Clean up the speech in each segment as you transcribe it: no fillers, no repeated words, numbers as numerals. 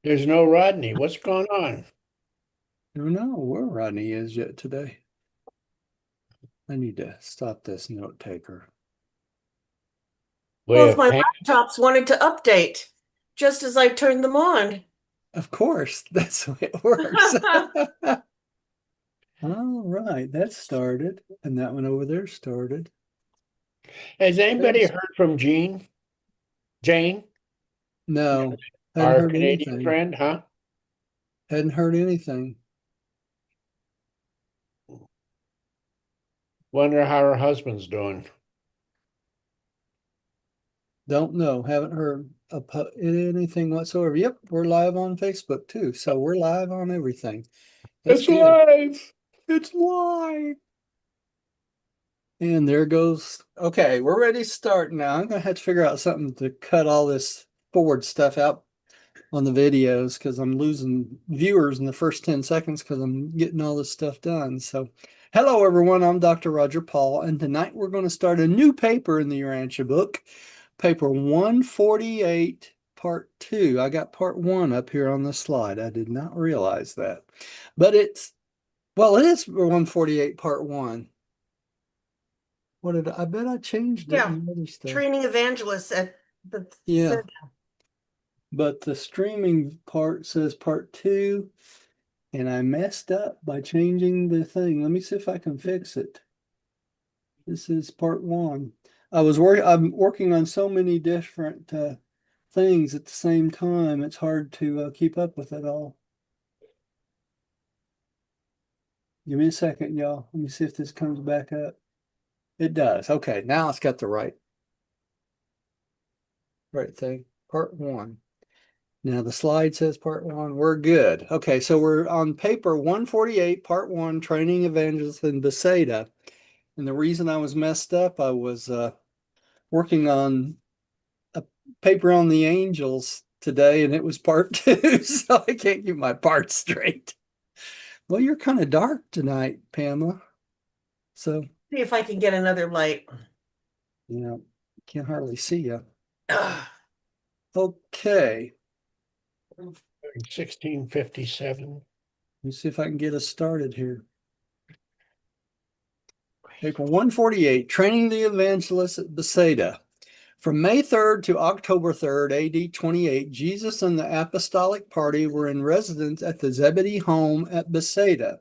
There's no Rodney. What's going on? I don't know where Rodney is yet today. I need to stop this note taker. We Both have my Pam. laptops wanted to update just as I turned them on. Of course, that's the way it works. All right, that started, and that one over there started. Has anybody There's heard from Jean? Jane, no, hadn't our heard Canadian anything. friend, huh? Hadn't heard anything. Wonder how her husband's doing. Don't know. Haven't heard anything whatsoever. Yep, we're live on Facebook too, so we're live on everything. That's It's good. live. It's live. And there goes. Okay, we're ready to start now. I'm gonna have to figure out something to cut all this forward stuff out on the videos because I'm losing viewers in the first 10 seconds because I'm getting all this stuff done. So, hello everyone, I'm Dr. Roger Paul, and tonight we're going to start a new paper in the Urantia book, paper 148, part 2. I got part 1 up here on the slide. I did not realize that. But it is 148, part 1. I bet I changed it Yeah, and other stuff. training evangelists at Yeah, Bethsaida. but the streaming part says part 2, and I messed up by changing the thing. Let me see if I can fix it. This is part 1. I'm working on so many different things at the same time. It's hard to keep up with it all. Give me a second, y'all. Let me see if this comes back up. It does. Okay, now it's got the right thing. Part 1. Now the slide says part 1. We're good. Okay, so we're on paper 148, part 1, training evangelists in Bethsaida. And the reason I was messed up, I was working on a paper on the angels today, and it was part 2, so I can't get my parts straight. Well, you're kind of dark tonight, Pamela. So, See if I can get another light. can't hardly see you. Ugh. Okay. 1657. Let me see if I can get us started here. Paper 148, Training the Evangelists at Bethsaida. From May 3rd to October 3rd, AD 28, Jesus and the apostolic party were in residence at the Zebedee home at Bethsaida.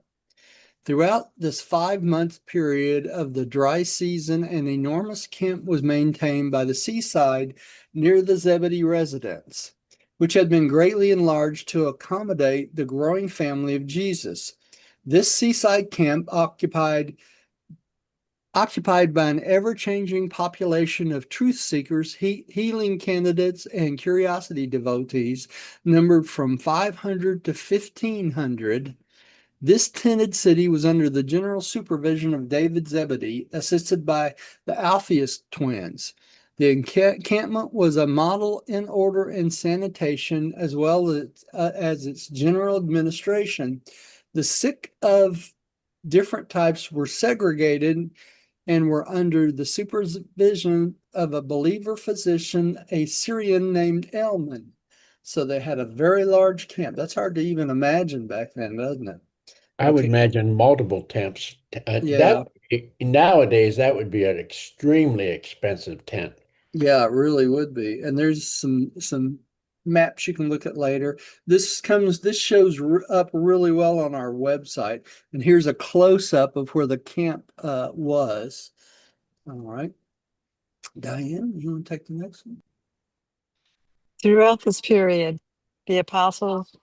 Throughout this 5-month period of the dry season, an enormous camp was maintained by the seaside near the Zebedee residence, which had been greatly enlarged to accommodate the growing family of Jesus. This seaside camp occupied by an ever-changing population of truth seekers, healing candidates, and curiosity devotees, numbered from 500 to 1,500. This tented city was under the general supervision of David Zebedee, assisted by the Alphaeus twins. The encampment was a model in order and sanitation, as well as its general administration. The sick of different types were segregated and were under the supervision of a believer physician, a Syrian named Elman. So they had a very large camp. That's hard to even imagine back then, doesn't it? I would Okay. imagine multiple temps. Yeah. Nowadays that would be an extremely expensive tent. Yeah, it really would be. And there's some maps you can look at later. This shows up really well on our website. And here's a close up of where the camp was. All right. Diane, you want to take the next one? Throughout this period, the apostles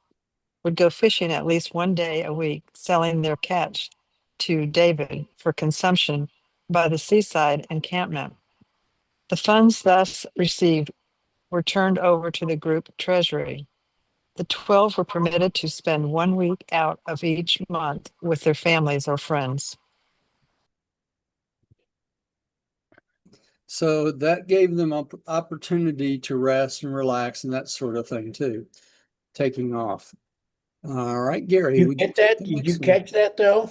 would go fishing at least one day a week, selling their catch to David for consumption by the seaside encampment. The funds thus received were turned over to the group treasury. The 12 were permitted to spend 1 week out of each month with their families or friends. So that gave them opportunity to rest and relax and that sort of thing too, taking off. All right, Gary, You would you get take that? the Did you next one? catch that though?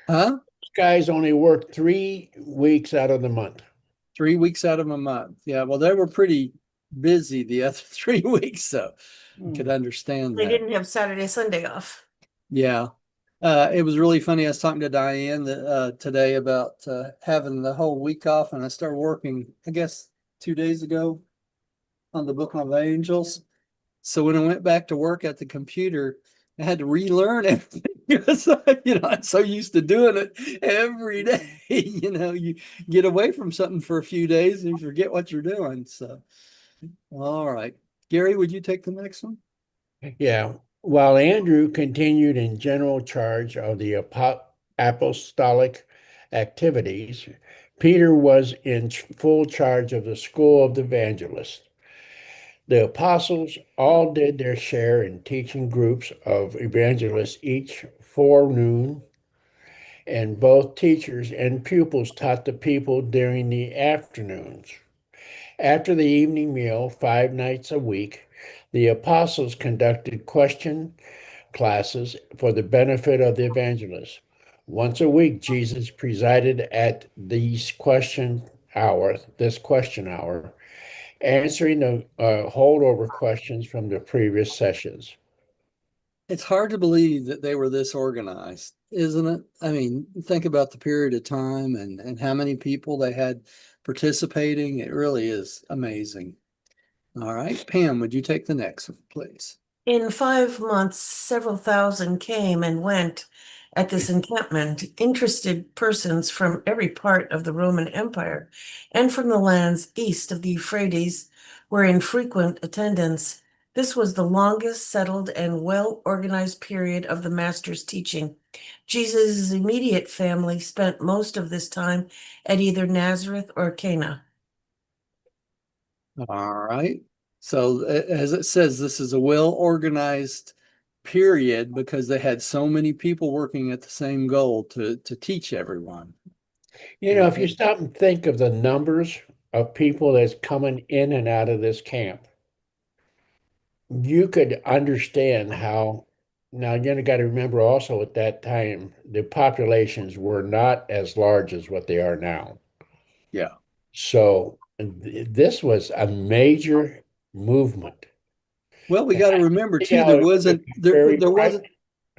Huh? These guys only work 3 weeks out of the month. 3 weeks out of a month. Yeah, well, they were pretty busy the other 3 weeks, so could understand They that. didn't have Saturday, Sunday off. Yeah. It was really funny. I was talking to Diane today about having the whole week off, and I started working, I guess, 2 days ago on the Book of Angels. So when I went back to work at the computer, I had to relearn everything because I'm so used to doing it every day. You get away from something for a few days and you forget what you're doing. So, all right. Gary, would you take the next one? Yeah. While Andrew continued in general charge of the apostolic activities, Peter was in full charge of the school of the evangelists. The apostles all did their share in teaching groups of evangelists each forenoon, and both teachers and pupils taught the people during the afternoons. After the evening meal, 5 nights a week, the apostles conducted question classes for the benefit of the evangelists. Once a week, Jesus presided at this question hour, answering the holdover questions from the previous sessions. It's hard to believe that they were this organized, isn't it? I mean, think about the period of time and how many people they had participating. It really is amazing. All right, Pam, would you take the next one, please? In 5 months, several thousand came and went at this encampment, interested persons from every part of the Roman Empire and from the lands east of the Euphrates were in frequent attendance. This was the longest settled and well-organized period of the Master's teaching. Jesus' immediate family spent most of this time at either Nazareth or Cana. All right. So as it says, this is a well-organized period because they had so many people working at the same goal to teach everyone. If you stop and think of the numbers of people that's coming in and out of this camp, you could understand how. Now, you got to remember also at that time, the populations were not as large as what they are now. Yeah. So this was a major movement. Well, we got to remember See too, how it would be very there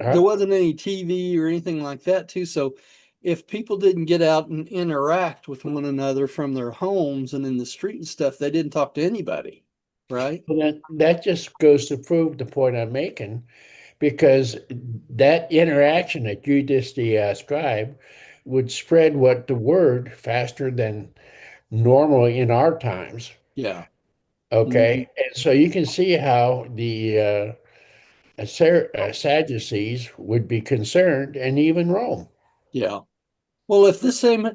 huh? wasn't any TV or anything like that too. So if people didn't get out and interact with one another from their homes and in the street and stuff, they didn't talk to anybody, right? Well, that just goes to prove the point I'm making, because that interaction that you just described would spread what the word faster than normally in our times. Yeah. Okay, Mhm. and so you can see how the Sadducees would be concerned, and even Rome. Yeah. Well, if this same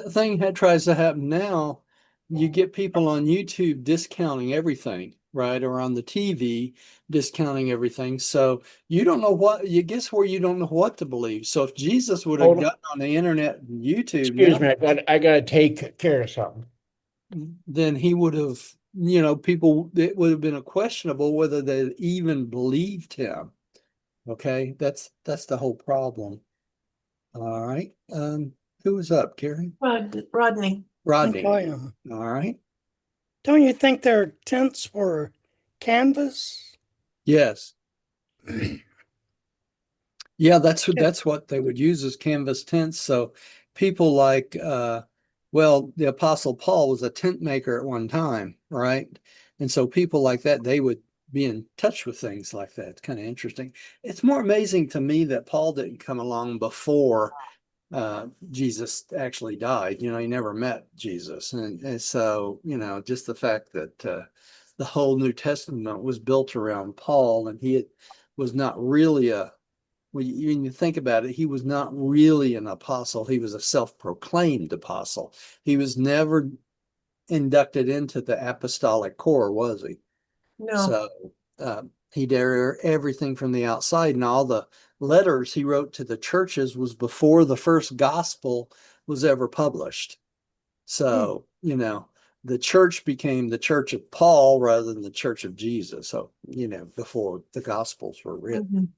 thing tries to happen now, you get people on YouTube discounting everything, right? Or on the TV discounting everything. So you don't know you guess where you don't know what to believe. So if Jesus would have Hold on. gotten on the internet and YouTube Excuse now, me, I got to take care of something. then he would have, people, it would have been questionable whether they even believed him. Okay. That's the whole problem. All right. Who was up, Gary? Rodney. Rodney. I am. All right. Don't you think their tents were canvas? Yes. Yeah, that's what they would use as canvas tents. So people like the Apostle Paul was a tent maker at one time, right? And so people like that, they would be in touch with things like that. It's kind of interesting. It's more amazing to me that Paul didn't come along before Jesus actually died. He never met Jesus. And so, just the fact that the whole New Testament was built around Paul, and was not really when you think about it, he was not really an apostle. He was a self-proclaimed apostle. He was never inducted into the apostolic corps, was he? No. So he did everything from the outside, and all the letters he wrote to the churches was before the first gospel was ever published. So, the church became the church of Paul rather than the church of Jesus. So, before the gospels were written.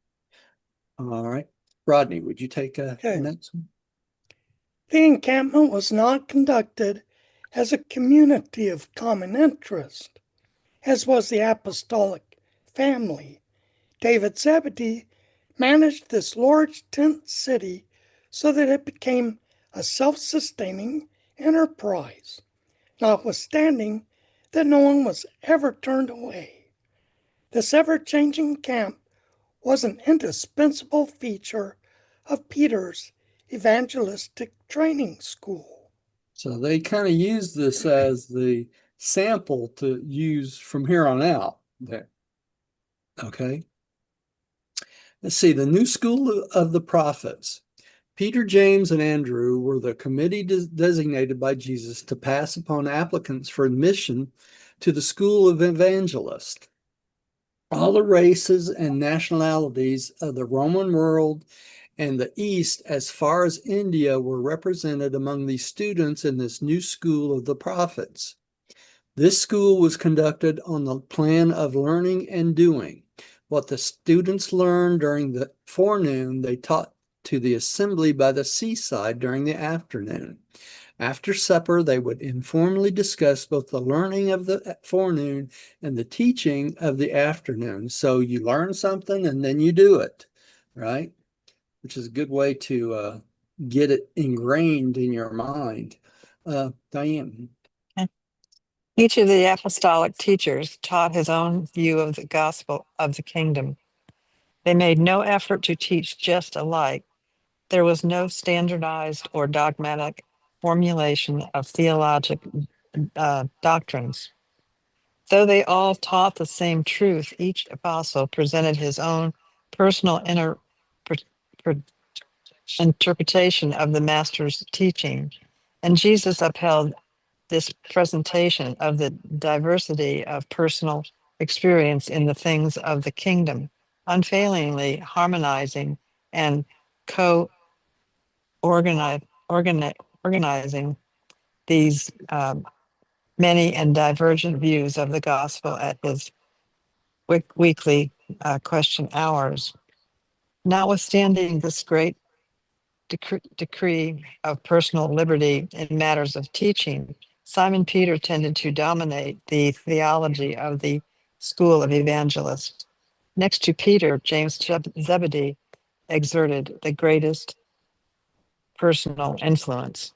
All right. Rodney, would you take the next one? The encampment was not conducted as a community of common interest, as was the apostolic family. David Zebedee managed this large tent city so that it became a self-sustaining enterprise, notwithstanding that no one was ever turned away. This ever-changing camp was an indispensable feature of Peter's evangelistic training school. So they kind of use this as the sample to use from here on out. There. Okay. Let's see, the new school of the prophets. Peter, James, and Andrew were the committee designated by Jesus to pass upon applicants for admission to the school of evangelists. All the races and nationalities of the Roman world and the East, as far as India, were represented among these students in this new school of the prophets. This school was conducted on the plan of learning and doing. What the students learned during the forenoon, they taught to the assembly by the seaside during the afternoon. After supper, they would informally discuss both the learning of the forenoon and the teaching of the afternoon. So you learn something and then you do it, right? Which is a good way to get it ingrained in your mind. Diane. Each of the apostolic teachers taught his own view of the gospel of the kingdom. They made no effort to teach just alike. There was no standardized or dogmatic formulation of theologic doctrines. Though they all taught the same truth, each apostle presented his own personal interpretation of the master's teaching, and Jesus upheld this presentation of the diversity of personal experience in the things of the kingdom, unfailingly harmonizing and organizing these many and divergent views of the gospel at his weekly question hours. Notwithstanding this great decree of personal liberty in matters of teaching, Simon Peter tended to dominate the theology of the school of evangelists. Next to Peter, James Zebedee exerted the greatest personal influence.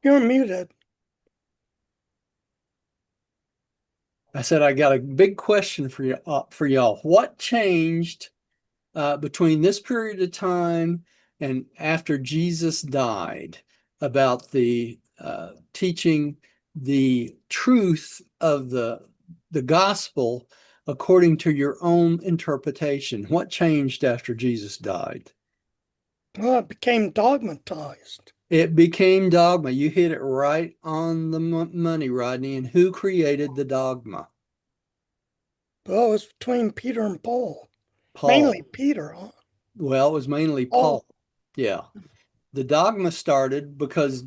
You're muted. I said I got a big question for you for y'all. What changed between this period of time and after Jesus died about the teaching the truth of the gospel according to your own interpretation? What changed after Jesus died? Well, it became dogmatized. It became dogma. You hit it right on the money, Rodney. And who created the dogma? Well, it was between Peter and Paul. Paul. Mainly Peter, huh? Well, it was mainly Paul. Yeah. The dogma started because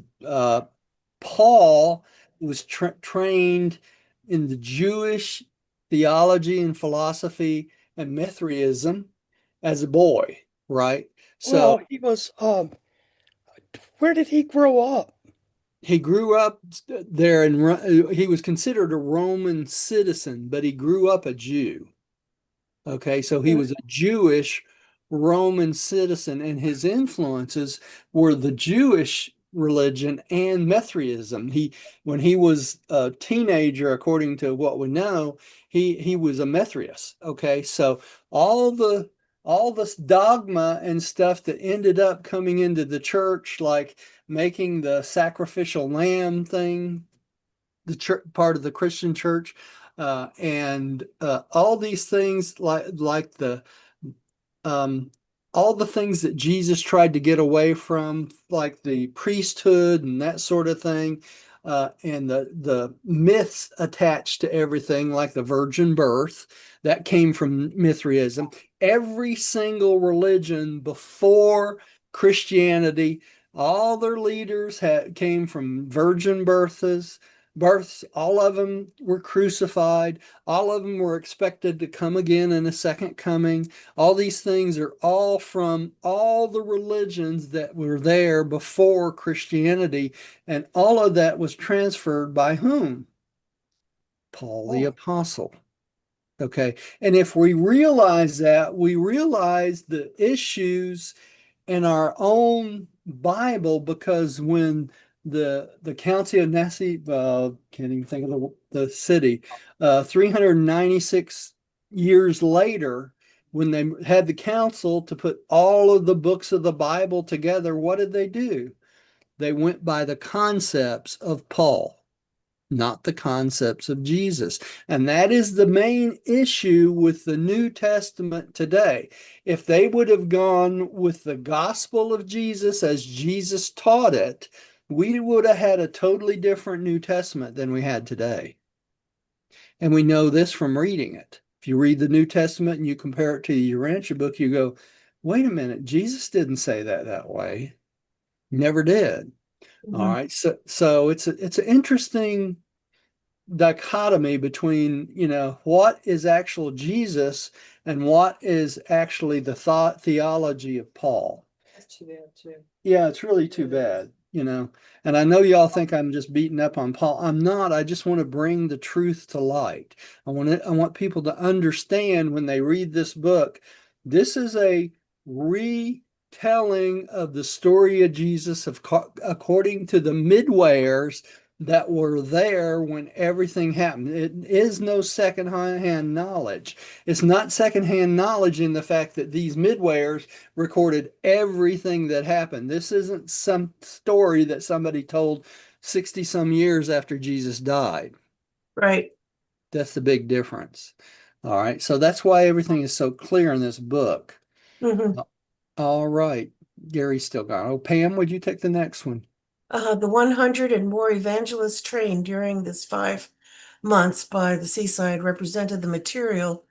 Paul was trained in the Jewish theology and philosophy and Mithraism as a boy, right? So well, he was, where did he grow up? he grew up there and he was considered a Roman citizen, but he grew up a Jew. Okay, so he was a Jewish Roman citizen, and his influences were the Jewish religion and Mithraism. When he was a teenager, according to what we know, he was a Mithraist. Okay, so all this dogma and stuff that ended up coming into the church, like making the sacrificial lamb thing, the church, part of the Christian church, and all these things like the all the things that Jesus tried to get away from, like the priesthood and that sort of thing, and the myths attached to everything, like the virgin birth, that came from Mithraism. Every single religion before Christianity, all their leaders came from virgin births. All of them were crucified. All of them were expected to come again in a second coming. All these things are all from all the religions that were there before Christianity, and all of that was transferred by whom? Paul the Apostle. Okay. And if we realize that, we realize the issues in our own Bible, because when the Council of Nicaea, can't even think of the city, 396 years later, when they had the council to put all of the books of the Bible together, what did they do? They went by the concepts of Paul, not the concepts of Jesus. And that is the main issue with the New Testament today. If they would have gone with the gospel of Jesus as Jesus taught it, we would have had a totally different New Testament than we had today. And we know this from reading it. If you read the New Testament and you compare it to the Urantia Book, you go, wait a minute, Jesus didn't say that way. Never did. All right. So it's an interesting dichotomy between, what is actual Jesus and what is actually the theology of Paul. That's too bad too. Yeah, it's really too bad, And I know y'all think I'm just beating up on Paul. I'm not. I just want to bring the truth to light. I want people to understand when they read this book, this is a retelling of the story of Jesus according to the midwayers that were there when everything happened. It is no secondhand knowledge. It's not secondhand knowledge in the fact that these midwayers recorded everything that happened. This isn't some story that somebody told 60 some years after Jesus died. Right. That's the big difference. All right. So that's why everything is so clear in this book. Mm-hmm. All right. Gary's still gone. Oh, Pam, would you take the next one? The 100 and more evangelists trained during this 5 months by the seaside represented the material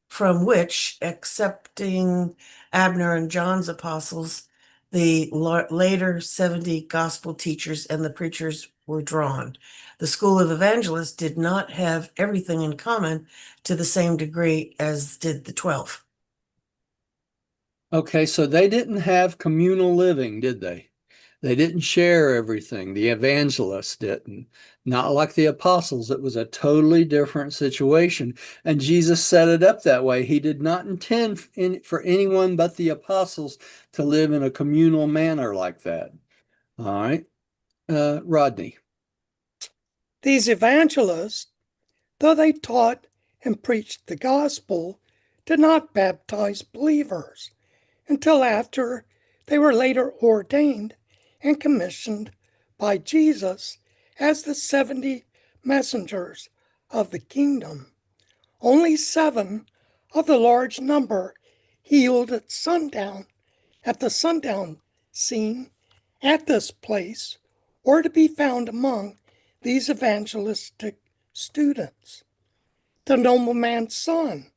from which, excepting Abner and John's apostles, the later 70 gospel teachers and the preachers were drawn. The school of evangelists did not have everything in common to the same degree as did the 12. Okay, so they didn't have communal living, did they? They didn't share everything. The evangelists didn't. Not like the apostles. It was a totally different situation. And Jesus set it up that way. He did not intend for anyone but the apostles to live in a communal manner like that. All right. Rodney. These evangelists, though they taught and preached the gospel, did not baptize believers until after they were later ordained and commissioned by Jesus as the 70 messengers of the kingdom. Only 7 of the large number healed at the sundown scene at this place, or to be found among these evangelistic students. The nobleman's son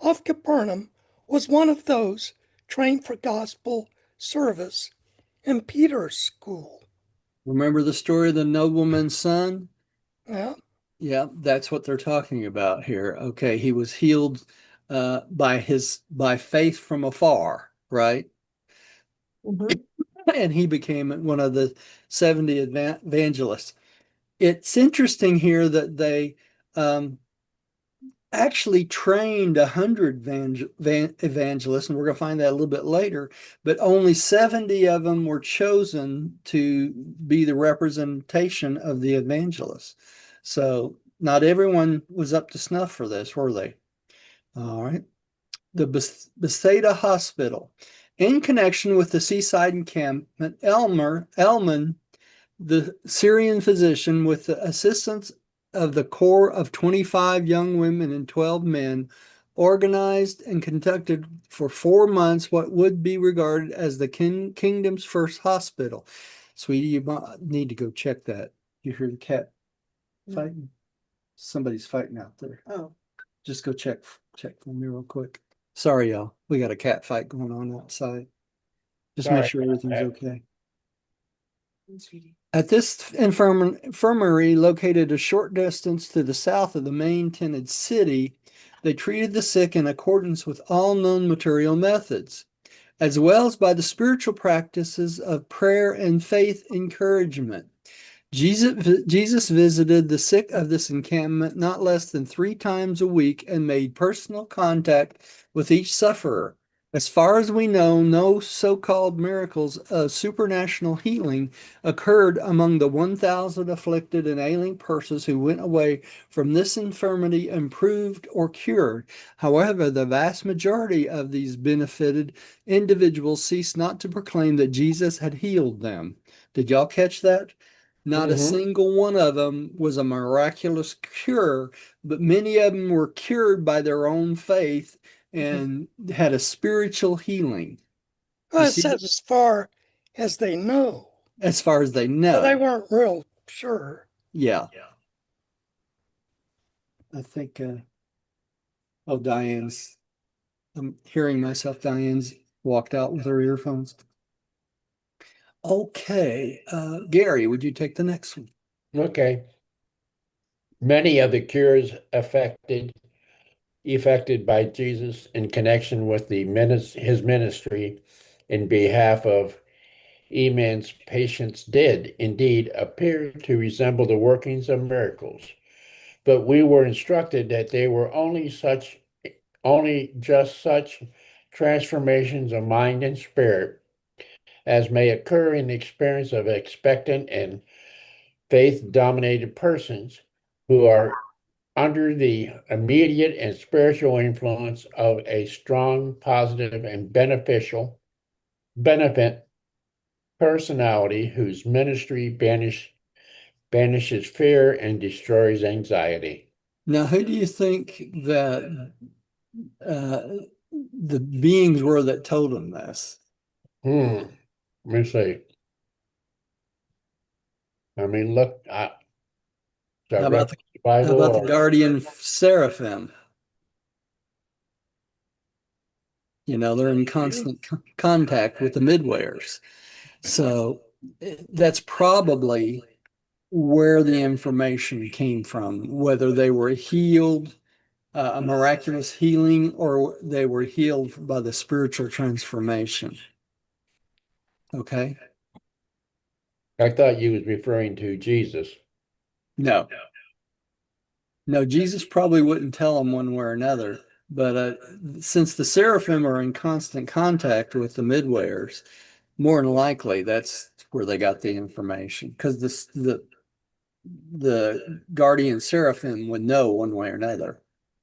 of Capernaum was one of those trained for gospel service in Peter's school. Remember the story of the nobleman's son? Yeah. Yeah, that's what they're talking about here. Okay, he was healed by faith from afar, right? Mm-hmm. And he became one of the 70 evangelists. It's interesting here that they actually trained 100 evangelists, and we're going to find that a little bit later, but only 70 of them were chosen to be the representation of the evangelists. So not everyone was up to snuff for this, were they? All right. The Bethsaida Hospital. In connection with the seaside encampment, Elman, the Syrian physician, with the assistance of the corps of 25 young women and 12 men, organized and conducted for 4 months what would be regarded as the kingdom's first hospital. Sweetie, you need to go check that. You hear the cat fighting? Somebody's fighting out there. Oh. Just go check for me real quick. Sorry, y'all. We got a cat fight going on outside. Just make sure everything's okay. At this infirmary, located a short distance to the south of the main tented city, they treated the sick in accordance with all known material methods, as well as by the spiritual practices of prayer and faith encouragement. Jesus visited the sick of this encampment not less than 3 times a week and made personal contact with each sufferer. As far as we know, no so-called miracles of supernatural healing occurred among the 1,000 afflicted and ailing persons who went away from this infirmity improved or cured. However, the vast majority of these benefited individuals ceased not to proclaim that Jesus had healed them. Did y'all catch that? Not a single one of them was a miraculous cure, but many of them were cured by their own faith and had a spiritual healing. Well, You it see, says as far as they know. as far as they So they know. weren't real sure. Yeah. I think, oh, I'm hearing myself. Diane's walked out with her earphones. Okay. Gary, would you take the next one? Okay. Many of the cures effected by Jesus in connection with his ministry in behalf of Eman's patients did indeed appear to resemble the workings of miracles, but we were instructed that they were only just such transformations of mind and spirit as may occur in the experience of expectant and faith-dominated persons who are under the immediate and spiritual influence of a strong, positive, and benefit personality whose ministry banishes fear and destroys anxiety. Now, who do you think that the beings were that told him this? Let me see. I mean, look, How about the Bible or guardian seraphim? You know, they're in constant contact with the midwares. So that's probably where the information came from, whether they were healed, a miraculous healing, or they were healed by the spiritual transformation. Okay? I thought you was referring to Jesus. No. No, Jesus probably wouldn't tell them one way or another. But since the seraphim are in constant contact with the midwares, more than likely that's where they got the information. Because the guardian seraphim would know one way or another.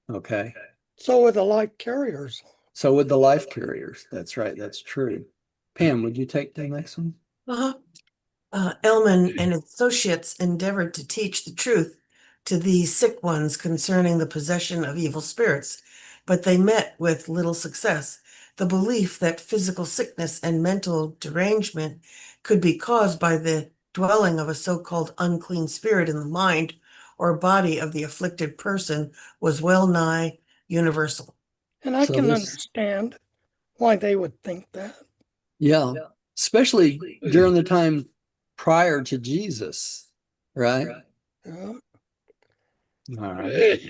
Okay. So with the light carriers. So would the life carriers. That's right. That's true. Pam, would you take the next one? Uh-huh. Elman and his associates endeavored to teach the truth to these sick ones concerning the possession of evil spirits, but they met with little success. The belief that physical sickness and mental derangement could be caused by the dwelling of a so-called unclean spirit in the mind or body of the afflicted person was well nigh universal. And I So can this- understand why they would think that. Yeah. Especially during the time prior to Jesus, right? Yeah. All right.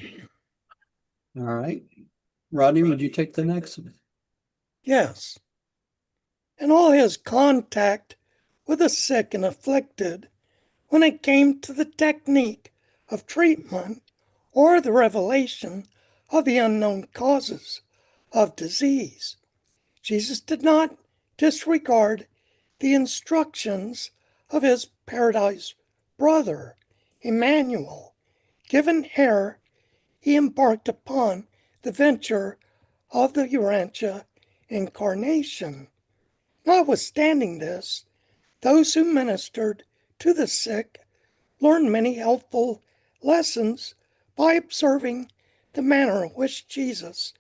All right. Rodney, would you take the next one? Yes. And all his contact with the sick and afflicted, when it came to the technique of treatment or the revelation of the unknown causes of disease, Jesus did not disregard the instructions of his paradise brother, Emmanuel. Given ere he embarked upon the venture of the Urantia incarnation. Notwithstanding this, those who ministered to the sick learned many helpful lessons by observing the manner in which Jesus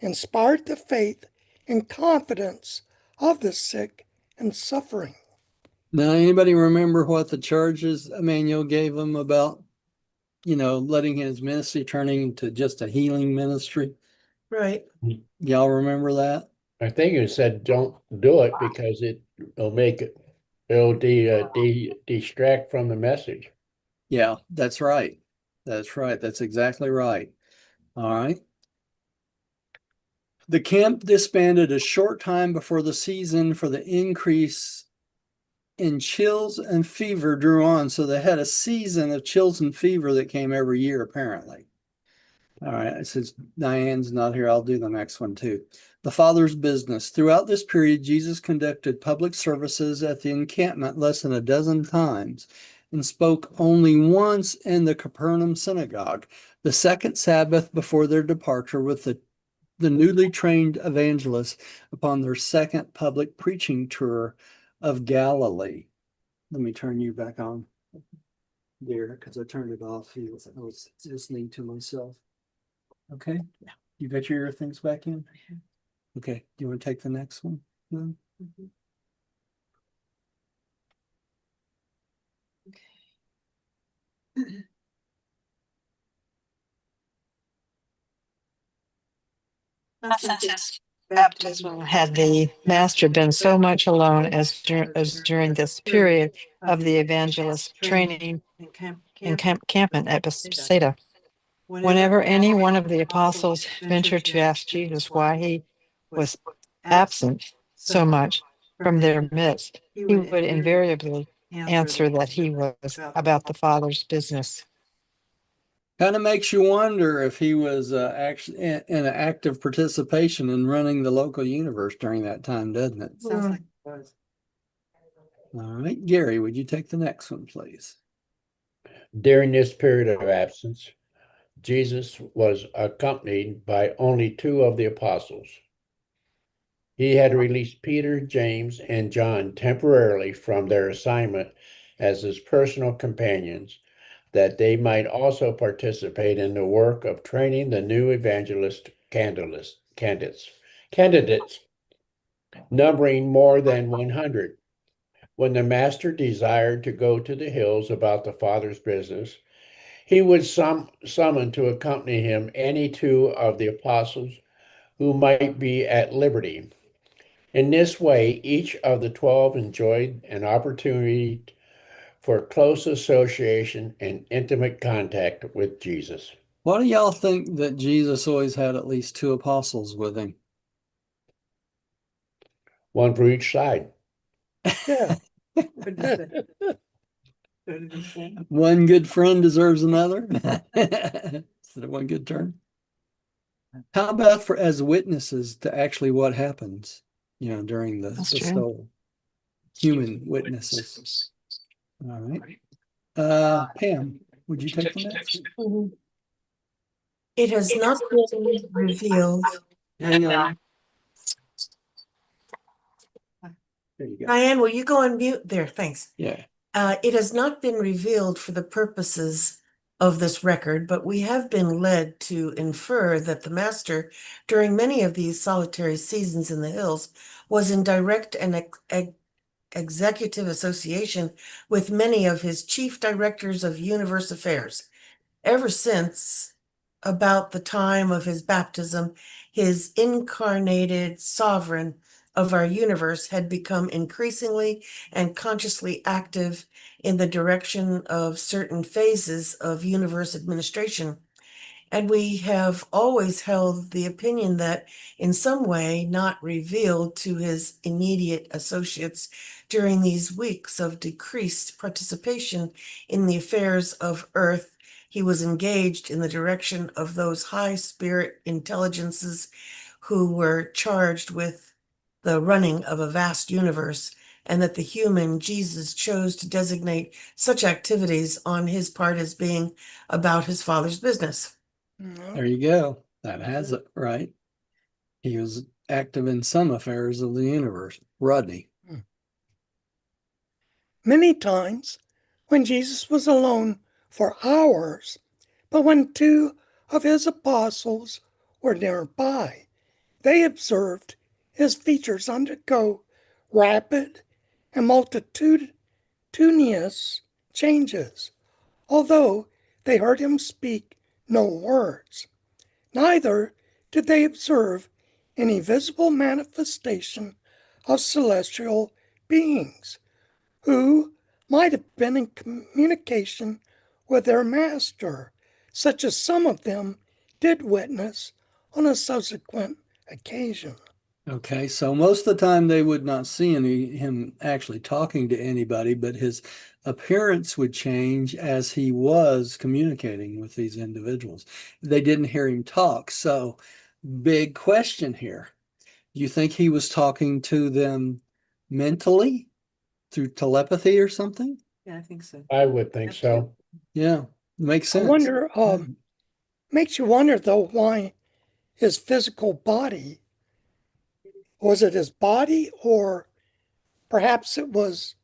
inspired the faith and confidence of the sick and suffering. Now, anybody remember what the charges Emmanuel gave him about, letting his ministry turning into just a healing ministry? Right. Y'all remember that? I think it said don't do it because it'll distract from the message. Yeah, that's right. That's right. That's exactly right. All right. The camp disbanded a short time before the season for the increase and chills and fever drew on. So they had a season of chills and fever that came every year, apparently. All right, since Diane's not here, I'll do the next one too. The Father's business. Throughout this period, Jesus conducted public services at the encampment less than a dozen times and spoke only once in the Capernaum synagogue, the second Sabbath before their departure with the newly trained evangelists upon their second public preaching tour of Galilee. Let me turn you back on there because I turned it off. I was listening to myself. Okay. Yeah. You got your things back in? Okay. Do you want to take the next one? Okay. Since his baptism had the master been so much alone as during this period of the evangelist training encampment at Bethsaida. Whenever any one of the apostles ventured to ask Jesus why he was absent so much from their midst, he would invariably answer that he was about the Father's business. Kind of makes you wonder if he was actually in an active participation in running the local universe during that time, doesn't it? Sounds like it was. All right, Gary, would you take the next one, please? During this period of absence, Jesus was accompanied by only two of the apostles. He had released Peter, James, and John temporarily from their assignment as his personal companions, that they might also participate in the work of training the new evangelist candidates, numbering more than 100. When the master desired to go to the hills about the Father's business, he would summon to accompany him any two of the apostles who might be at liberty. In this way, each of the 12 enjoyed an opportunity for close association and intimate contact with Jesus. Why do y'all think that Jesus always had at least two apostles with him? One for each side. Yeah. One good friend deserves another. Instead of one good turn. How about for as witnesses to actually what happens, during the soul? Human witnesses. All right. Pam, would you take the next? It has not been revealed. Hang on. There you go. Diane, will you go on mute there? Thanks. Yeah. It has not been revealed for the purposes of this record, but we have been led to infer that the master, during many of these solitary seasons in the hills, was in direct and executive association with many of his chief directors of universe affairs. Ever since about the time of his baptism, his incarnated sovereign of our universe had become increasingly and consciously active in the direction of certain phases of universe administration. And we have always held the opinion that in some way not revealed to his immediate associates during these weeks of decreased participation in the affairs of Earth, he was engaged in the direction of those high spirit intelligences who were charged with the running of a vast universe, and that the human Jesus chose to designate such activities on his part as being about his Father's business. There you go. That has it right. He was active in some affairs of the universe. Rodney. Many times when Jesus was alone for hours, but when two of his apostles were nearby, they observed his features undergo rapid and multitudinous changes, although they heard him speak no words. Neither did they observe any visible manifestation of celestial beings who might have been in communication with their master, such as some of them did witness on a subsequent occasion. Okay, so most of the time they would not see him actually talking to anybody, but his appearance would change as he was communicating with these individuals. They didn't hear him talk. So, big question here. Do you think he was talking to them mentally through telepathy or something? Yeah, I think so. I would think so. Yeah, makes I sense. wonder, makes you wonder though, why his physical body, was it his body or perhaps it was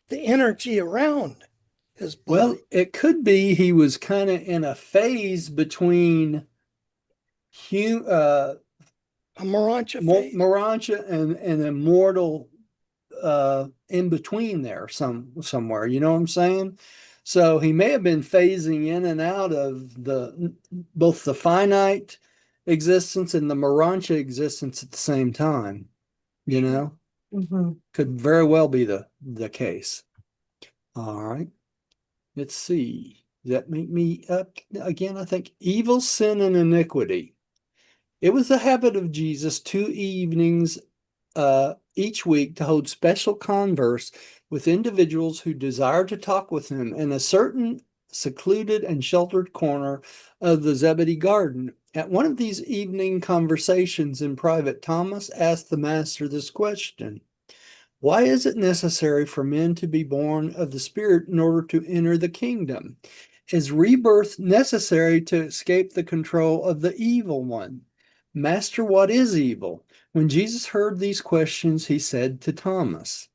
the energy around his Well, body? it could be he was kind of in a phase between uh, A Morancha phase? Morantia and immortal in between there somewhere. You know what I'm saying? So he may have been phasing in and out of both the finite existence and the Morantia existence at the same time. You know, Mm-hmm. could very well be the case. All right. Let's see. Does that make me up again? I think evil, sin, and iniquity. It was the habit of Jesus 2 evenings each week to hold special converse with individuals who desired to talk with him in a certain secluded and sheltered corner of the Zebedee garden. At one of these evening conversations in private, Thomas asked the master this question: why is it necessary for men to be born of the Spirit in order to enter the kingdom? Is rebirth necessary to escape the control of the evil one? Master, what is evil? When Jesus heard these questions, he said to Thomas,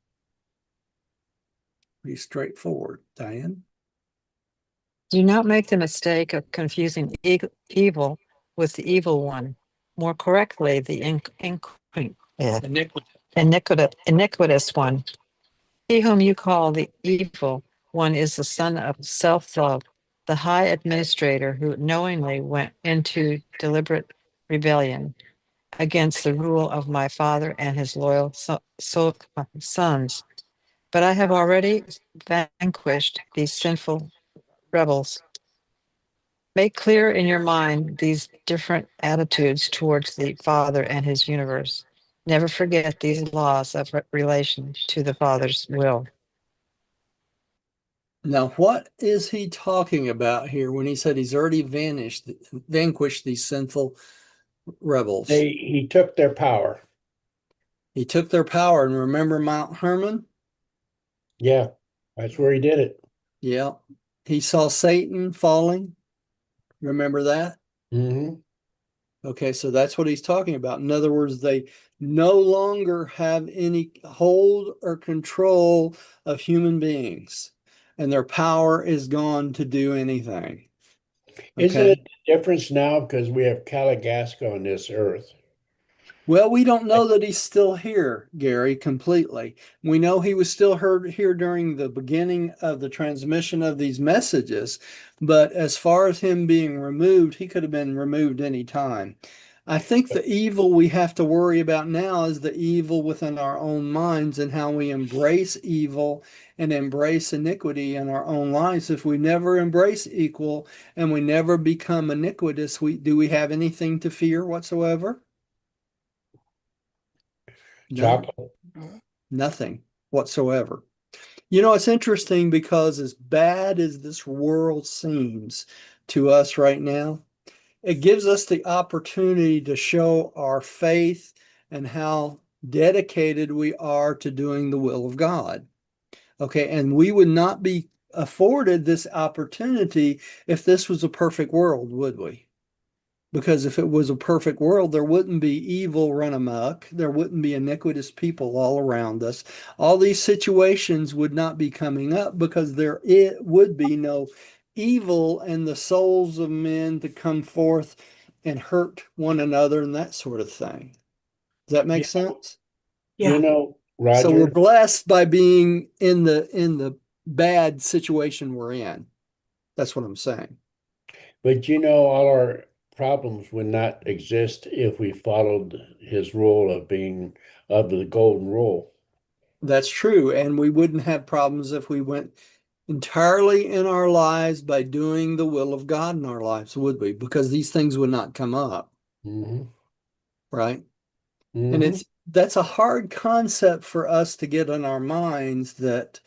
pretty straightforward, Diane. Do not make the mistake of confusing evil with the evil one. More correctly, the iniquitous one. He whom you call the evil one is the son of self-love, the high administrator who knowingly went into deliberate rebellion against the rule of my father and his loyal sons. But I have already vanquished these sinful rebels. Make clear in your mind these different attitudes towards the Father and his universe. Never forget these laws of relation to the Father's will. Now, what is he talking about here when he said he's already vanquished these sinful rebels? He took their power. He took their power, and remember Mount Hermon? Yeah, that's where he did it. Yeah. He saw Satan falling. Remember that? Mm-hmm. Okay, so that's what he's talking about. In other words, they no longer have any hold or control of human beings, and their power is gone to do anything. Isn't it Okay. the difference now because we have Caligastia on this earth? Well, we don't know that he's still here, Gary, completely. We know he was still here during the beginning of the transmission of these messages, but as far as him being removed, he could have been removed any time. I think the evil we have to worry about now is the evil within our own minds and how we embrace evil and embrace iniquity in our own lives. If we never embrace equal and we never become iniquitous, do we have anything to fear whatsoever? No, Chocolate. nothing whatsoever. You know, it's interesting because as bad as this world seems to us right now, it gives us the opportunity to show our faith and how dedicated we are to doing the will of God. Okay, and we would not be afforded this opportunity if this was a perfect world, would we? Because if it was a perfect world, there wouldn't be evil run amok. There wouldn't be iniquitous people all around us. All these situations would not be coming up because it would be no evil in the souls of men to come forth and hurt one another and that sort of thing. Does that make You sense? Yeah. So we're Roger, blessed by being in the bad situation we're in. That's what I'm saying. but all our problems would not exist if we followed his rule of being of the golden rule. That's true. And we wouldn't have problems if we went entirely in our lives by doing the will of God in our lives, would we? Because these things would not come up, Mm-hmm. right? And Mm-hmm. it's that's a hard concept for us to get in our minds, that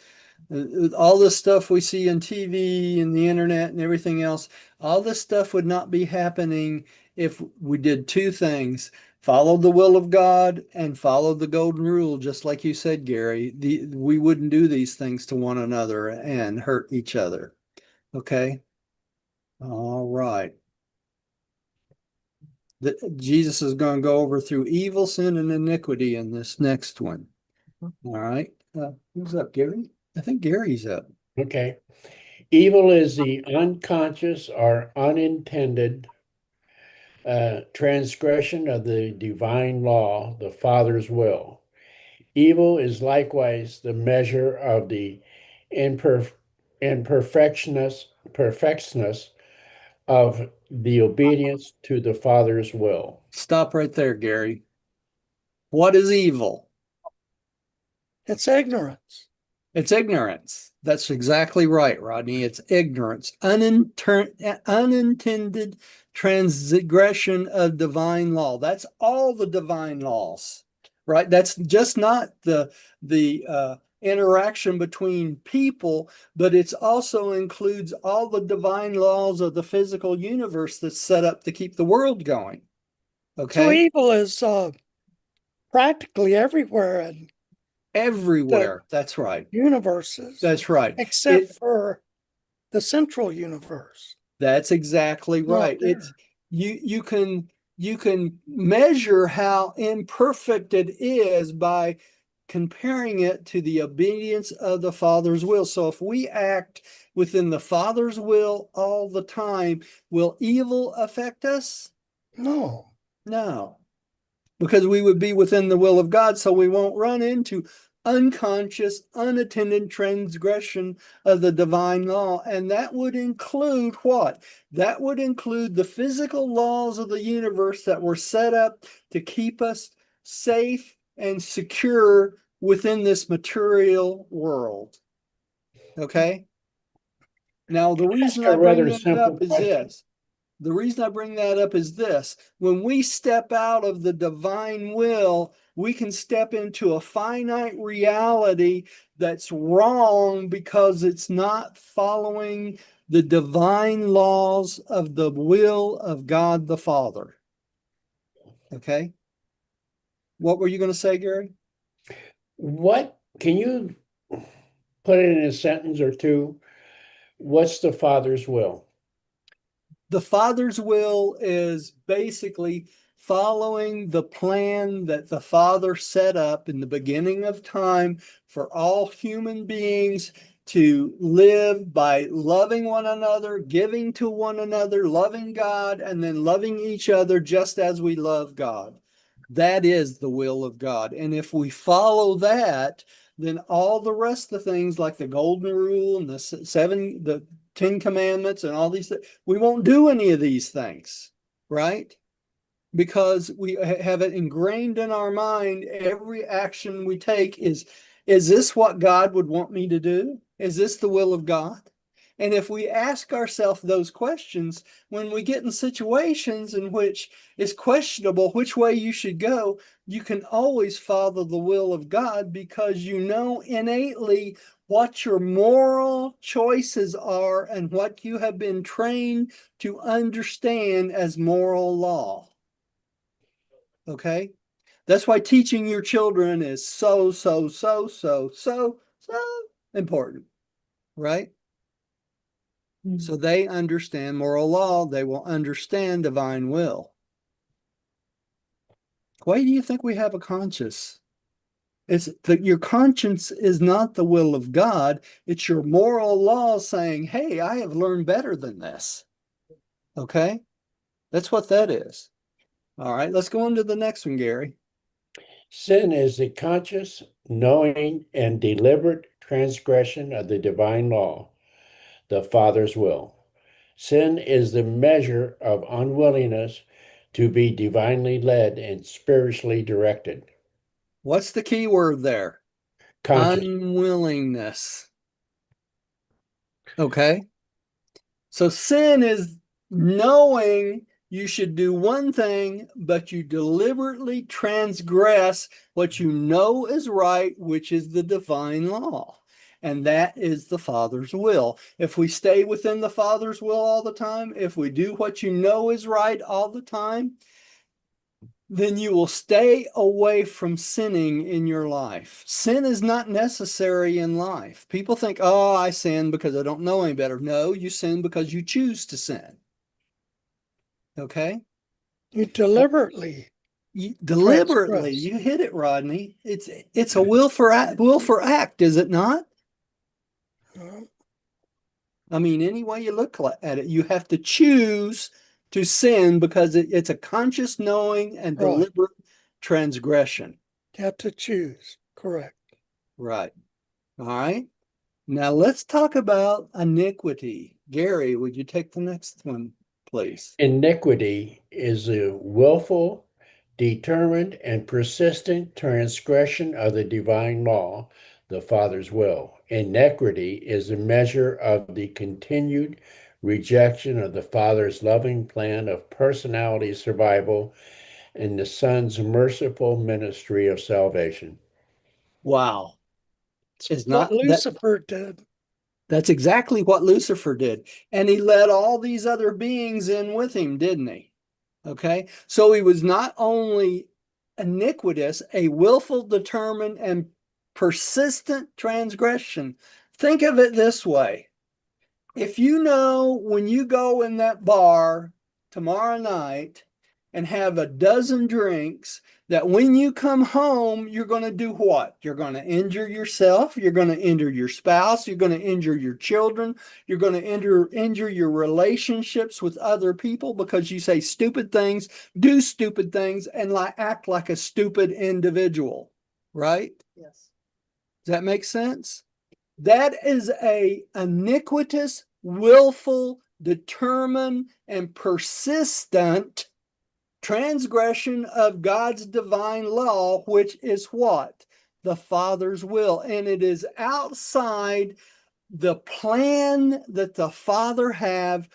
all this stuff we see on TV and the internet and everything else, all this stuff would not be happening if we did two things: follow the will of God and follow the golden rule, just like you said, Gary. We wouldn't do these things to one another and hurt each other. Okay. All right. Jesus is going to go over through evil, sin, and iniquity in this next one. All right. Who's up, Gary? I think Gary's up. Okay. Evil is the unconscious or unintended transgression of the divine law, the Father's will. Evil is likewise the measure of the imperfectness of the obedience to the Father's will. Stop right there, Gary. What is evil? It's ignorance. It's ignorance. That's exactly right, Rodney. It's ignorance, unintended transgression of divine law. That's all the divine laws, right? That's just not the interaction between people, but it also includes all the divine laws of the physical universe that's set up to keep the world going. So Okay? evil is practically everywhere in Everywhere. That's right. universes, That's right. except for the central universe. That's exactly Not right. there. It's you can measure how imperfect it is by comparing it to the obedience of the Father's will. So if we act within the Father's will all the time, will evil affect us? No. No, because we would be within the will of God, so we won't run into unconscious, unattended transgression of the divine law. And that would include what? That would include the physical laws of the universe that were set up to keep us safe and secure within this material world. Okay? Now, the reason A I bring rather that simple up is question. this. The reason I bring that up is this: when we step out of the divine will, we can step into a finite reality that's wrong because it's not following the divine laws of the will of God the Father. Okay? What were you going to say, Gary? What can you put it in a sentence or two? What's the Father's will? The Father's will is basically following the plan that the Father set up in the beginning of time for all human beings to live by loving one another, giving to one another, loving God, and then loving each other just as we love God. That is the will of God. And if we follow that, then all the rest of the things like the golden rule and the 10 commandments and all these things, we won't do any of these things, right? Because we have it ingrained in our mind. Every action we take is this what God would want me to do? Is this the will of God? And if we ask ourselves those questions, when we get in situations in which it's questionable which way you should go, you can always follow the will of God because you know innately what your moral choices are and what you have been trained to understand as moral law. Okay? That's why teaching your children is so important, right? So they understand moral law, they will understand divine will. Why do you think we have a conscience? It's that your conscience is not the will of God, it's your moral law saying, hey, I have learned better than this. Okay? That's what that is. All right, let's go on to the next one, Gary. Sin is the conscious, knowing, and deliberate transgression of the divine law, the Father's will. Sin is the measure of unwillingness to be divinely led and spiritually directed. What's the key word there? Conscious. Unwillingness. Okay. So sin is knowing You should do one thing, but you deliberately transgress what you know is right, which is the divine law. And that is the Father's will. If we stay within the Father's will all the time, if we do what you know is right all the time, then you will stay away from sinning in your life. Sin is not necessary in life. People think, oh, I sin because I don't know any better. No, you sin because you choose to sin. Okay? You deliberately Deliberately, transgress. you hit it, Rodney. It's a will for act, is it not? I mean, any way you look at it, you have to choose to sin because it's a conscious knowing and Right. deliberate transgression. You have to choose. Correct. Right. All right. Now let's talk about iniquity. Gary, would you take the next one, please? Iniquity is a willful, determined, and persistent transgression of the divine law, the Father's will. Iniquity is a measure of the continued rejection of the Father's loving plan of personality survival and the Son's merciful ministry of salvation. Wow. Is What not that Lucifer did. that's exactly what Lucifer did. And he let all these other beings in with him, didn't he? Okay. So he was not only iniquitous, a willful, determined, and persistent transgression. Think of it this way. If you know when you go in that bar tomorrow night and have a dozen drinks, that when you come home, you're going to do what? You're going to injure yourself. You're going to injure your spouse. You're going to injure your children. You're going to injure your relationships with other people because you say stupid things, do stupid things, and act like a stupid individual, right? Yes. Does that make sense? That is a iniquitous, willful, determined, and persistent transgression of God's divine law, which is what? The Father's will. And it is outside the plan that the Father have.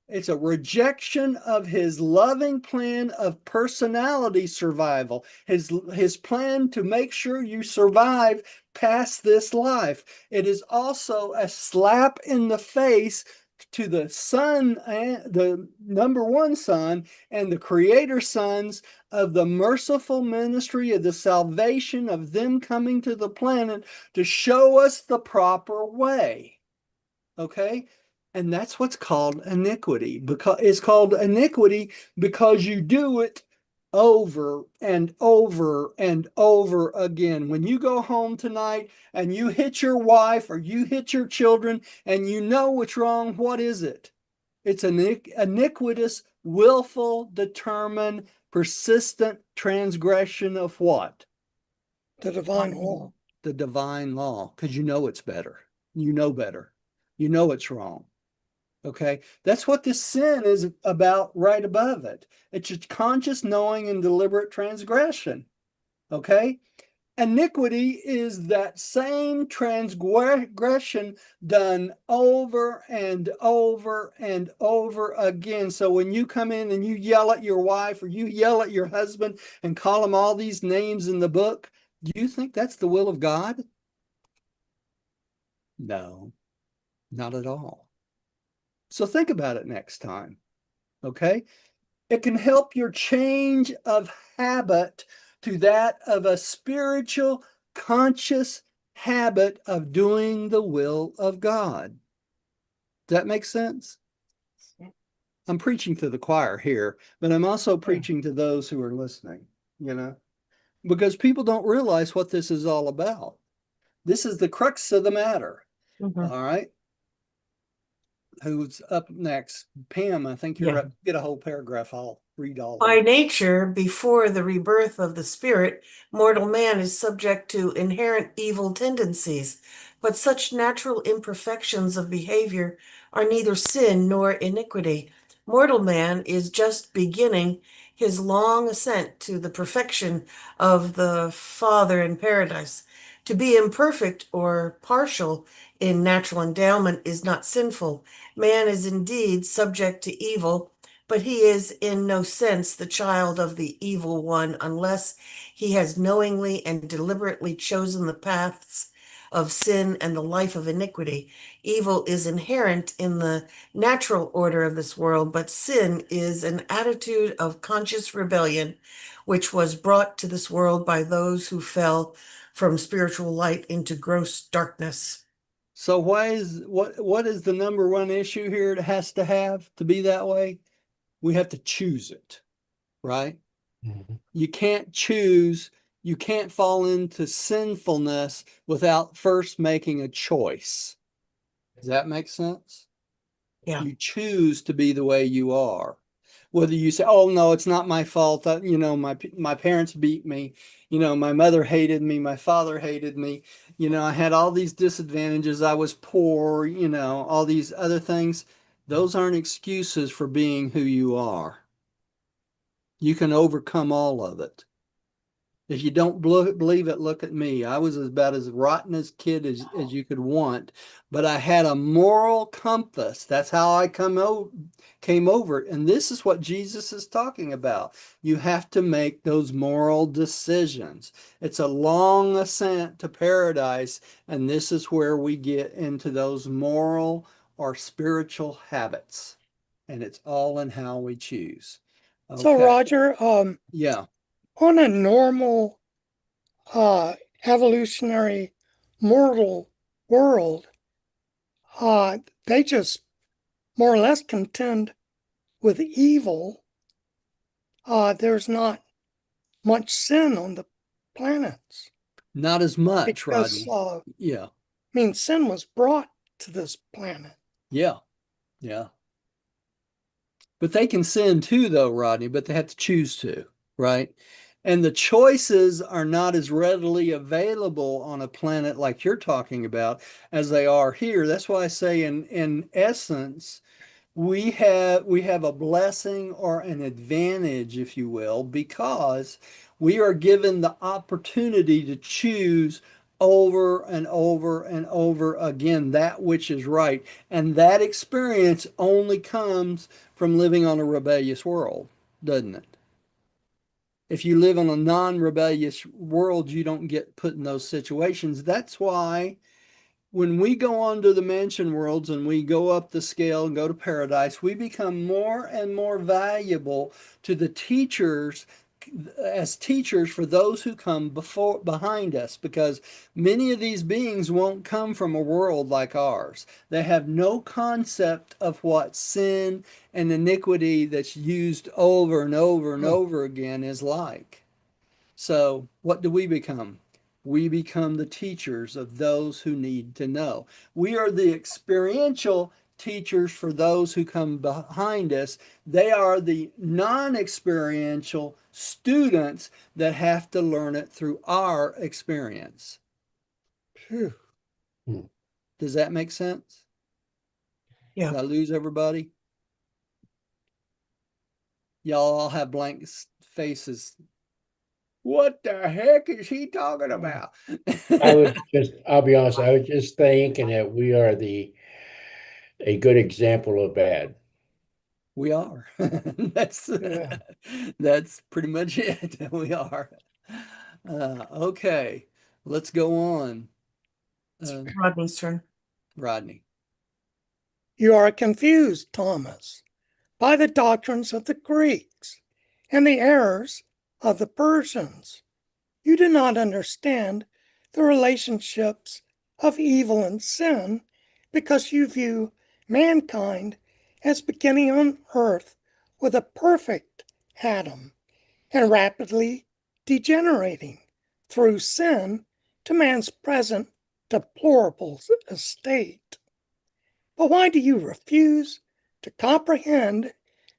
It's a rejection of his loving plan of personality survival, his plan to make sure you survive past this life. It is also a slap in the face to the Son, the number one Son, and the Creator sons of the merciful ministry of the salvation of them coming to the planet to show us the proper way. Okay? And that's what's called iniquity. Because it's called iniquity because you do it over and over and over again. When you go home tonight and you hit your wife or you hit your children and you know what's wrong, what is it? It's an iniquitous, willful, determined, persistent transgression of what? The divine law. The divine law, because you know it's better. You know better. You know it's wrong. Okay. That's what this sin is about right above it. It's a conscious knowing and deliberate transgression. Okay. Iniquity is that same transgression done over and over and over again. So when you come in and you yell at your wife or you yell at your husband and call them all these names in the book, do you think that's the will of God? No, not at all. So think about it next time, okay? It can help your change of habit to that of a spiritual, conscious habit of doing the will of God. Does that make sense? I'm preaching to the choir here, but I'm also preaching to those who are listening, because people don't realize what this is all about. This is the crux of the matter. Mhm. All right. Who's up next? Pam, I think you're Yeah. up. Get a whole paragraph. I'll read all of By them. nature, before the rebirth of the spirit, mortal man is subject to inherent evil tendencies, but such natural imperfections of behavior are neither sin nor iniquity. Mortal man is just beginning his long ascent to the perfection of the Father in paradise. To be imperfect or partial in natural endowment is not sinful. Man is indeed subject to evil, but he is in no sense the child of the evil one unless he has knowingly and deliberately chosen the paths of sin and the life of iniquity. Evil is inherent in the natural order of this world, but sin is an attitude of conscious rebellion which was brought to this world by those who fell from spiritual light into gross darkness. So what is the number one issue here it has to have to be that way? We have to choose it, right? Mhm. You can't choose, you can't fall into sinfulness without first making a choice. Does that make sense? Yeah. You choose to be the way you are. Whether you say, "Oh no, it's not my fault. My parents beat me. My mother hated me. My father hated me. I had all these disadvantages. I was poor. All these other things." Those aren't excuses for being who you are. You can overcome all of it. If you don't believe it, look at me. I was about as rotten as kid as you could want, but I had a moral compass. That's how I came over it. And this is what Jesus is talking about. You have to make those moral decisions. It's a long ascent to paradise, and this is where we get into those moral or spiritual habits. And it's all in how we choose. So, Okay. Roger, Yeah. on a normal evolutionary mortal world, they just more or less contend with evil. There's not much sin on the planets Not as much, because, Rodney. Yeah. sin was brought to this planet. Yeah. Yeah. But they can sin too, though, Rodney, but they have to choose to, right? And the choices are not as readily available on a planet like you're talking about as they are here. That's why I say, in essence, we have a blessing or an advantage, if you will, because we are given the opportunity to choose over and over and over again that which is right. And that experience only comes from living on a rebellious world, doesn't it? If you live on a non-rebellious world, you don't get put in those situations. That's why when we go on to the mansion worlds and we go up the scale and go to paradise, we become more and more valuable to the teachers as teachers for those who come behind us, because many of these beings won't come from a world like ours. They have no concept of what sin and iniquity that's used over and over and over again is like. So what do we become? We become the teachers of those who need to know. We are the experiential teachers for those who come behind us. They are the non-experiential students that have to learn it through our experience. Phew. Does that make sense? Yeah. Did I lose everybody? Y'all all have blank faces. What the heck is he talking about? I'll be honest, I was just thinking that we are a good example of bad. We are. That's Yeah. that's pretty much it. We are. Okay, let's go on. Rodney's turn. Rodney. You are confused, Thomas, by the doctrines of the Greeks and the errors of the Persians. You do not understand the relationships of evil and sin because you view mankind as beginning on earth with a perfect Adam and rapidly degenerating through sin to man's present deplorable estate. But why do you refuse to comprehend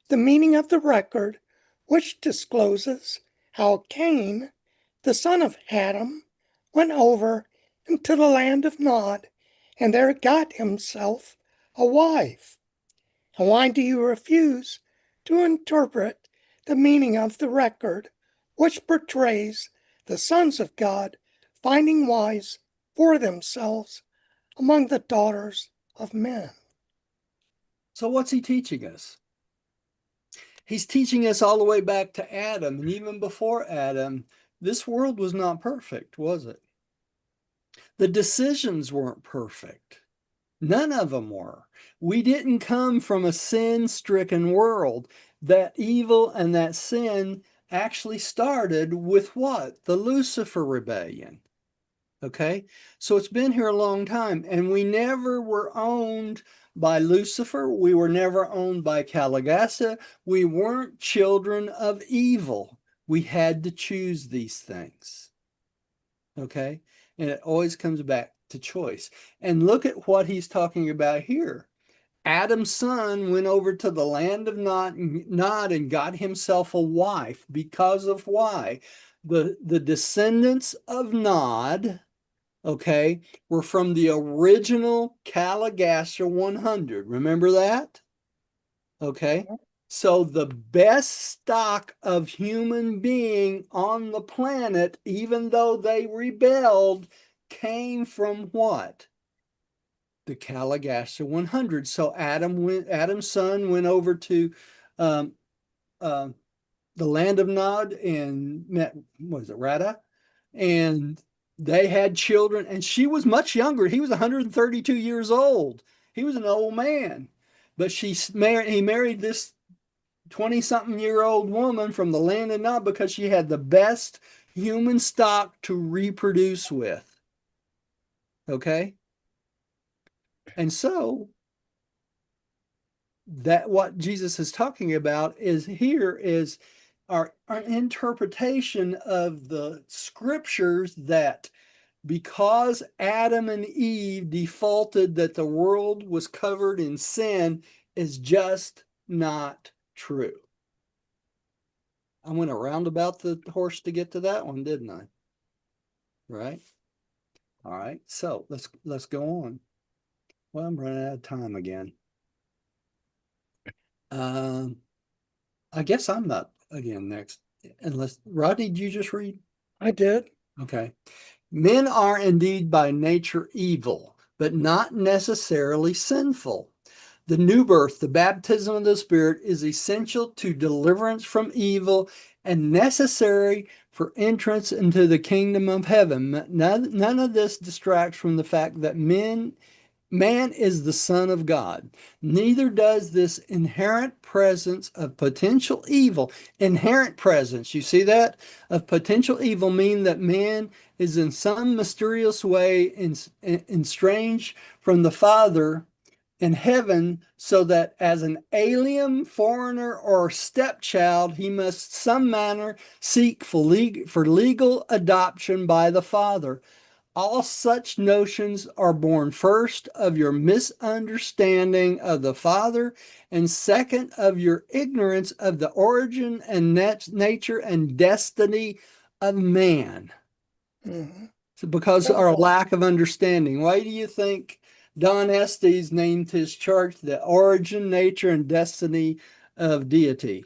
the meaning of the record which discloses how Cain, the son of Adam, went over into the land of Nod and there got himself a wife? And why do you refuse to interpret the meaning of the record which portrays the sons of God finding wives for themselves among the daughters of men? So what's he teaching us? He's teaching us all the way back to Adam. And even before Adam, this world was not perfect, was it? The decisions weren't perfect. None of them were. We didn't come from a sin-stricken world. That evil and that sin actually started with what? The Lucifer rebellion. Okay, so it's been here a long time, and we never were owned by Lucifer. We were never owned by Caligastia. We weren't children of evil. We had to choose these things. Okay, and it always comes back to choice. And look at what he's talking about here. Adam's son went over to the land of Nod and got himself a wife. Because of why? The descendants of Nod, okay, were from the original Caligastia 100. Remember that? Okay. So the best stock of human being on the planet, even though they rebelled, came from what? The Caligastia 100. So Adam's son went over to um, uh, the land of Nod and met, what is it, Rada? And they had children, and she was much younger. He was 132 years old. He was an old man. But he married this 20-something-year-old woman from the land of Nod because she had the best human stock to reproduce with. Okay? And so that what Jesus is talking about is here is our interpretation of the scriptures, that because Adam and Eve defaulted, that the world was covered in sin, is just not true. I went around about the horse to get to that one, didn't I? Right? All right. So let's go on. Well, I'm running out of time again. I guess I'm not again next. Unless, Rodney, did you just read? I did. Okay. Men are indeed by nature evil, but not necessarily sinful. The new birth, the baptism of the Spirit, is essential to deliverance from evil and necessary for entrance into the kingdom of heaven. None of this distracts from the fact that man is the Son of God. Neither does this inherent presence of potential evil. Inherent presence, you see that? Of potential evil mean that man is in some mysterious way estranged from the Father in heaven, so that as an alien, foreigner, or stepchild, he must some manner seek for legal adoption by the Father. All such notions are born first of your misunderstanding of the Father, and second of your ignorance of the origin and nature and destiny of man. Mm-hmm. So because our lack of understanding. Why do you think Don Estes named his church the Origin, Nature, and Destiny of Deity?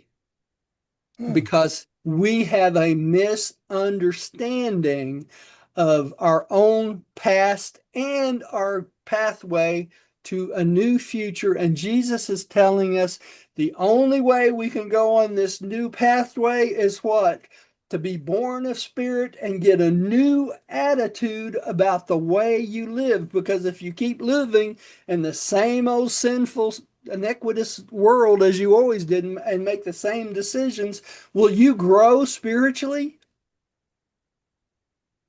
Because we have a misunderstanding of our own past and our pathway to a new future. And Jesus is telling us the only way we can go on this new pathway is what? To be born of spirit and get a new attitude about the way you live. Because if you keep living in the same old sinful, iniquitous world as you always did and make the same decisions, will you grow spiritually?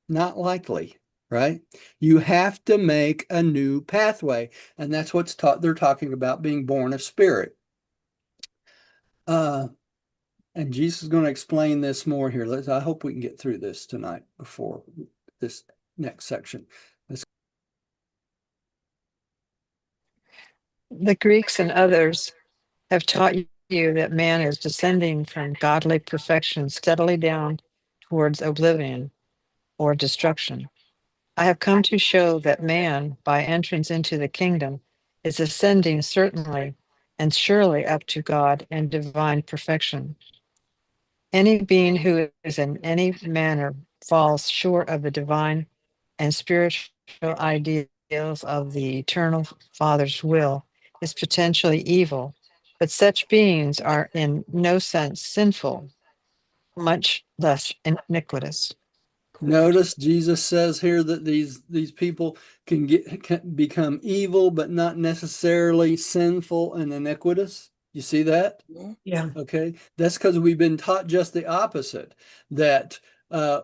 Not likely, right? You have to make a new pathway, and that's what's taught. They're talking about being born of spirit. And Jesus is going to explain this more here. I hope we can get through this tonight before this next section. The Greeks and others have taught you that man is descending from godly perfection steadily down towards oblivion or destruction. I have come to show that man, by entrance into the kingdom, is ascending certainly and surely up to God and divine perfection. Any being who is in any manner falls short of the divine and spiritual ideals of the eternal Father's will is potentially evil But such beings are in no sense sinful, much less iniquitous. Notice Jesus says here that these people can become evil, but not necessarily sinful and iniquitous. You see that? Yeah. Okay, that's because we've been taught just the opposite, that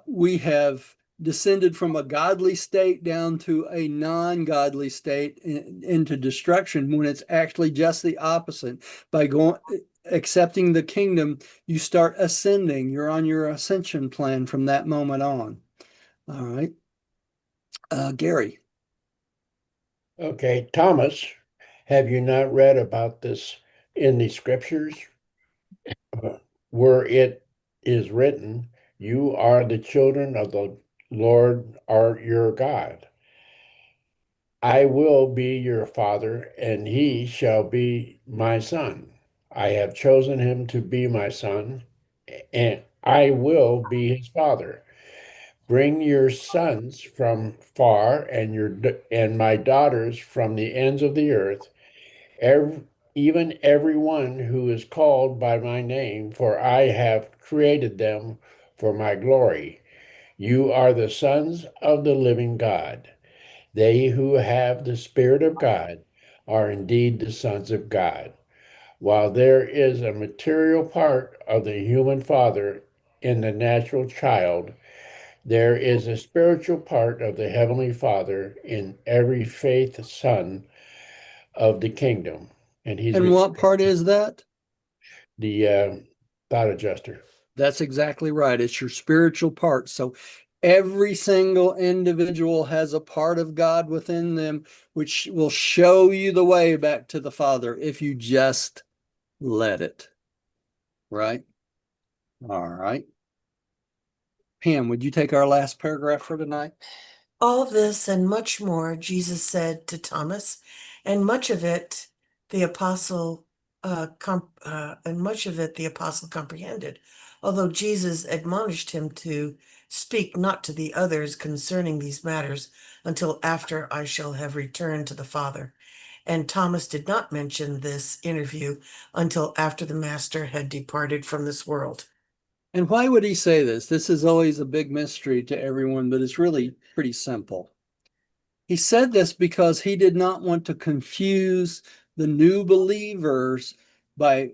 we have descended from a godly state down to a non-godly state into destruction, when it's actually just the opposite. By accepting the kingdom, you start ascending. You're on your ascension plan from that moment on. All right. Gary. Okay, Thomas, have you not read about this in the scriptures? Where it is written, "You are the children of the Lord, are your God. I will be your father, and he shall be my son. I have chosen him to be my son, and I will be his father. Bring your sons from far, and my daughters from the ends of the earth, every, even everyone who is called by my name, for I have created them for my glory. You are the sons of the living God. They who have the Spirit of God are indeed the sons of God. While there is a material part of the human father in the natural child, there is a spiritual part of the Heavenly Father in every faith son of the kingdom." And he's And what part is that? the thought adjuster. That's exactly right. It's your spiritual part. So every single individual has a part of God within them, which will show you the way back to the Father if you just let it. Right? All right. Pam, would you take our last paragraph for tonight? All this and much more Jesus said to Thomas, and much of it the apostle comprehended, although Jesus admonished him to speak not to the others concerning these matters until after I shall have returned to the Father. And Thomas did not mention this interview until after the Master had departed from this world. And why would he say this? This is always a big mystery to everyone, but it's really pretty simple. He said this because he did not want to confuse the new believers by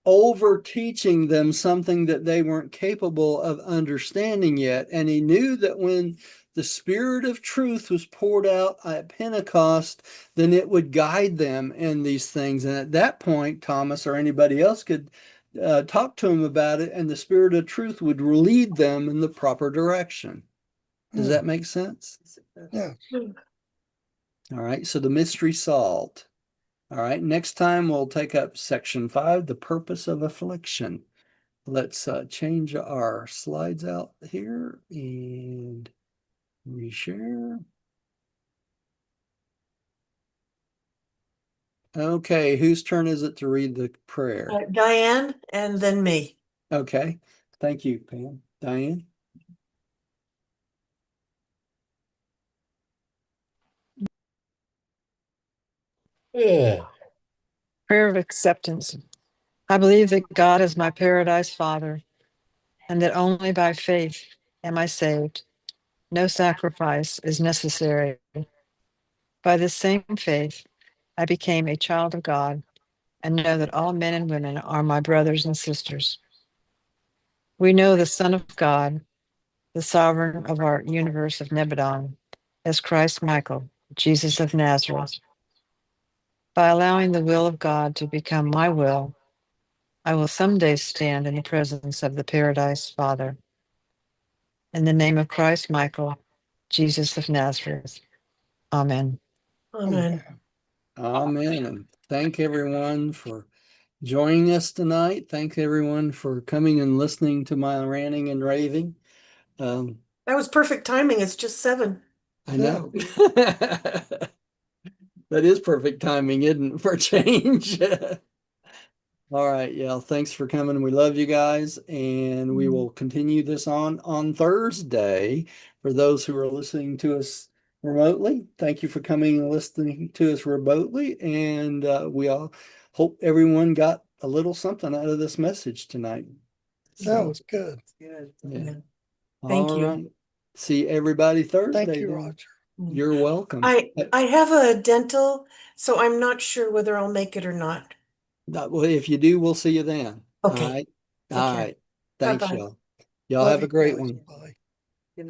over teaching them something that they weren't capable of understanding yet. And he knew that when the Spirit of truth was poured out at Pentecost, then it would guide them in these things. And at that point, Thomas or anybody else could talk to him about it, and the Spirit of truth would lead them in the proper direction. Does that make sense? Yeah. All right, so the mystery solved. All right, next time we'll take up section 5, the purpose of affliction. Let's change our slides out here and reshare. Okay, whose turn is it to read the prayer? Diane and then me. Okay, thank you, Pam. Diane? Yeah. Prayer of acceptance. I believe that God is my paradise Father, and that only by faith am I saved. No sacrifice is necessary. By this same faith, I became a child of God and know that all men and women are my brothers and sisters. We know the Son of God, the sovereign of our universe of Nebadon, as Christ Michael, Jesus of Nazareth. By allowing the will of God to become my will, I will someday stand in the presence of the Paradise Father. In the name of Christ Michael, Jesus of Nazareth. Amen. Amen. Amen. And thank everyone for joining us tonight. Thank everyone for coming and listening to my ranting and raving. That was perfect timing. It's just 7. I know. That is perfect timing, isn't it, for a change? All right, yeah, thanks for coming. We love you guys, and we will continue this on Thursday. For those who are listening to us remotely, thank you for coming and listening to us remotely, and we all hope everyone got a little something out of this message tonight. That was good. Yeah. Yeah. Thank All you. right. See everybody Thursday. Thank you, then. Roger. You're welcome. I have a dental, so I'm not sure whether I'll make it or not. Well, if you do, we'll see you then. Okay. All right. Take All care. right. Thanks, Bye-bye. y'all. Y'all Love have a you great guys. one. Bye.